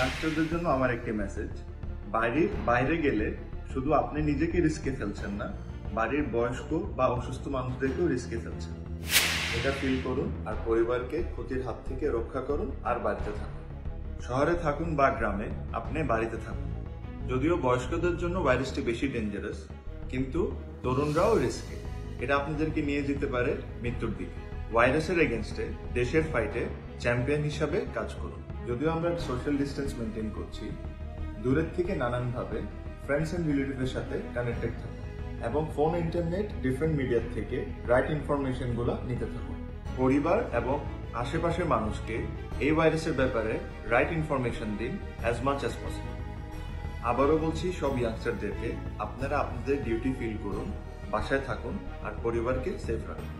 ইয়াংস্টারদের জন্য আমার একটি মেসেজ, বাইরে গেলে শুধু আপনি নিজেকে রিস্কে ফেলছেন না, বাড়ির বয়স্ক বা অসুস্থ মানুষদেরকেও রিস্কে ফেলছেন। এটা ফিল করুন আর পরিবারকে ক্ষতির হাত থেকে রক্ষা করুন আর বাড়িতে থাকুন। শহরে থাকুন বা গ্রামে, আপনি বাড়িতে থাকুন। যদিও বয়স্কদের জন্য ভাইরাসটি বেশি ডেঞ্জারাস, কিন্তু তরুণরাও রিস্কে। এটা আপনাদেরকে নিয়ে যেতে পারে মৃত্যুর দিকে। ভাইরাসের এগেনস্টে দেশের ফাইটে চ্যাম্পিয়ন হিসাবে কাজ করুন। যদিও আমরা সোশ্যাল ডিস্টেন্স মেনটেন করছি, দূরের থেকে নানানভাবে ফ্রেন্ডস অ্যান্ড রিলেটিভের সাথে কানেক্টেড থাকুন এবং ফোন, ইন্টারনেট, ডিফারেন্ট মিডিয়ার থেকে রাইট ইনফরমেশনগুলো নিতে থাকুন। পরিবার এবং আশেপাশের মানুষকে এই ভাইরাসের ব্যাপারে রাইট ইনফরমেশন দিন অ্যাজ মাচ অ্যাজ পসিবল। আবারও বলছি সব ইয়াংস্টারদেরকে, আপনারা আপনাদের ডিউটি ফিল করুন, বাসায় থাকুন আর পরিবারকে সেফ রাখুন।